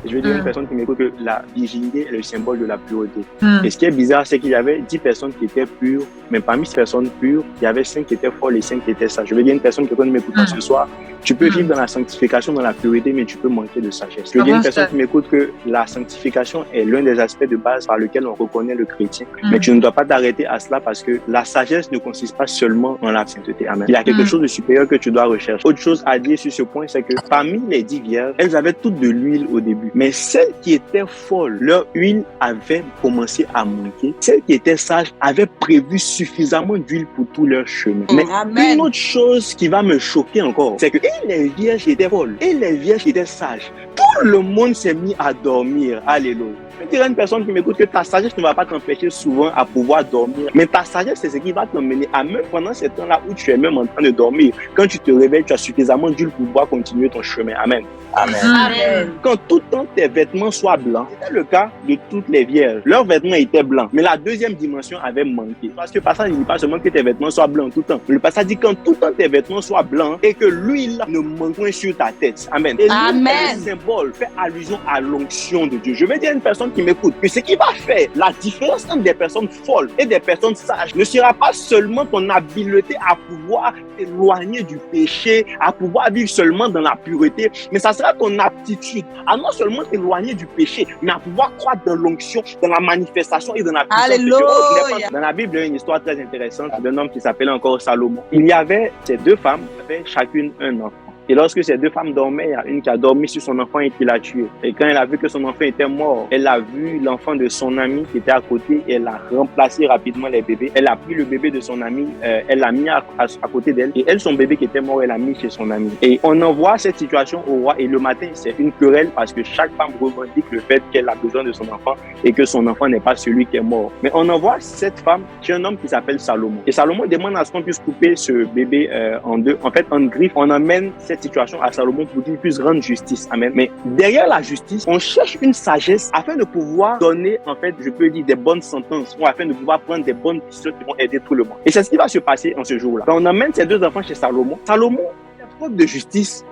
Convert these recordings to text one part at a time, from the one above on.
Je veux dire, une personne qui m'écoute que la virginité est le symbole de la pureté. Mm. Et ce qui est bizarre, c'est qu'il y avait 10 personnes qui étaient pures, mais parmi ces personnes pures, il y avait 5 qui étaient folles et 5 qui étaient sages. Je veux dire, une personne qui m'écoute ce soir, tu peux vivre dans la sanctification, dans la pureté, mais tu peux manquer de sagesse. Je veux dire, une personne qui m'écoute que la sanctification est l'un des aspects de base par lequel on reconnaît le chrétien. Mais tu ne dois pas t'arrêter à cela parce que la sagesse ne consiste pas seulement dans la sainteté. Amen. Il y a quelque chose de supérieur que tu dois rechercher. Autre chose à dire sur ce point, c'est que parmi les 10 vierges, elles avaient toutes de l'huile au début. Mais celles qui étaient folles, leur huile avait commencé à manquer. Celles qui étaient sages avaient prévu suffisamment d'huile pour tout leur chemin. Mais une autre chose qui va me choquer encore, c'est que et les vierges étaient folles, et les vierges étaient sages. Tout le monde s'est mis à dormir. Alléluia. Je dirais à une personne qui m'écoute que ta sagesse ne va pas t'empêcher souvent à pouvoir dormir. Mais ta sagesse, c'est ce qui va t'emmener à même pendant ces temps-là où tu es même en train de dormir. Quand tu te réveilles, tu as suffisamment d'huile pour pouvoir continuer ton chemin. Amen. Amen. Amen. Quand tout le temps tes vêtements soient blancs, c'était le cas de toutes les vierges. Leurs vêtements étaient blancs, mais la deuxième dimension avait manqué. Parce que le passage ne dit pas seulement que tes vêtements soient blancs tout le temps. Le passage dit quand tout le temps tes vêtements soient blancs et que l'huile ne manque point sur ta tête. Amen. Et le symbole fait allusion à l'onction de Dieu. Je veux dire à une personne qui m'écoute que ce qui va faire la différence entre des personnes folles et des personnes sages ne sera pas seulement ton habileté à pouvoir t'éloigner du péché, à pouvoir vivre seulement dans la pureté, mais ça sera ton aptitude à non seulement t'éloigner du péché, mais à pouvoir croître dans l'onction, dans la manifestation et dans la puissance. Alléluia. Dans la Bible, il y a une histoire très intéressante d'un homme qui s'appelait encore Salomon. Il y avait ces deux femmes qui avaient chacune un enfant. Et lorsque ces deux femmes dormaient, il y a une qui a dormi sur son enfant et qui l'a tué. Et quand elle a vu que son enfant était mort, elle a vu l'enfant de son ami qui était à côté et elle a remplacé rapidement les bébés. Elle a pris le bébé de son ami, elle l'a mis à côté d'elle et elle, son bébé qui était mort, elle l'a mis chez son ami. Et on envoie cette situation au roi et le matin, c'est une querelle parce que chaque femme revendique le fait qu'elle a besoin de son enfant et que son enfant n'est pas celui qui est mort. Mais on envoie cette femme chez un homme qui s'appelle Salomon. Et Salomon demande à ce qu'on puisse couper ce bébé en deux. En fait, en griffe, on emmène cette situation à Salomon pour qu'il puisse rendre justice. Amen. Mais derrière la justice, on cherche une sagesse afin de pouvoir donner, en fait, je peux dire, des bonnes sentences ou afin de pouvoir prendre des bonnes décisions qui vont aider tout le monde. Et c'est ce qui va se passer en ce jour-là. Quand on emmène ces deux enfants chez Salomon, Salomon fait preuve de justice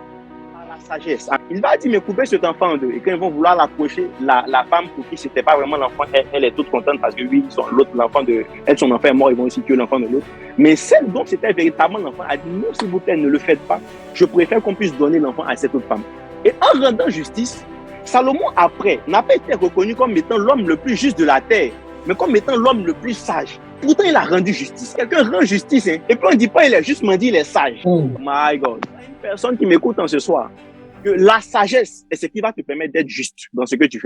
par la sagesse. Il va dire, mais coupez cet enfant en deux. Et quand ils vont vouloir l'approcher, la femme pour qui c'était pas vraiment l'enfant, elle est toute contente parce que oui, l'enfant de elle, son enfant est mort, ils vont aussi tuer l'enfant de l'autre. Mais celle dont c'était véritablement l'enfant a dit, non, s'il vous plaît, ne le faites pas. Je préfère qu'on puisse donner l'enfant à cette autre femme. Et en rendant justice, Salomon, après, n'a pas été reconnu comme étant l'homme le plus juste de la terre, mais comme étant l'homme le plus sage. Pourtant, il a rendu justice. Quelqu'un rend justice, hein, et puis on ne dit pas il est juste, mais on dit il est sage. Oh my God. Il y a une personne qui m'écoute en ce soir, que la sagesse est ce qui va te permettre d'être juste dans ce que tu fais.